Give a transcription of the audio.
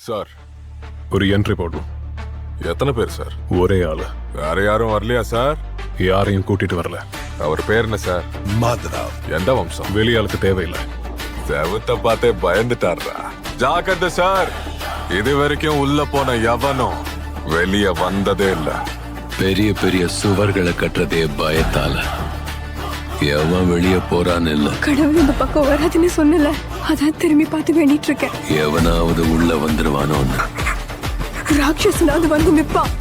Sir ஒரு entry போடணும். எத்தனை பேர் சார்? ஒரே ஆளு. வேற யாரும் வரலையா சார்? யாரையும் கூட்டிட்டு வரல. அவர் பேர் என்ன சார்? மாதராவ். எந்த வம்சம்? வெளியாளுக்கு தேவையில்லை. செவத்த பார்த்தே பயந்துட்டாரா? ஜாக்கிரதை சார், இது வரைக்கும் உள்ள போன எவனும் வெளிய வந்ததே இல்ல. பெரிய பெரிய சுவர்களை கட்டுறதே பயத்தால. எவன் வெளியே போறான்னு இல்ல. கடவுள் இந்த பக்கம் வராதுன்னு சொன்னல, அதான் திரும்பி பார்த்து வேண்டிட்டு இருக்கேன். எவனாவது உள்ள வந்துருவானோன்னு. ராட்சசனாவது வந்து நிப்பான்.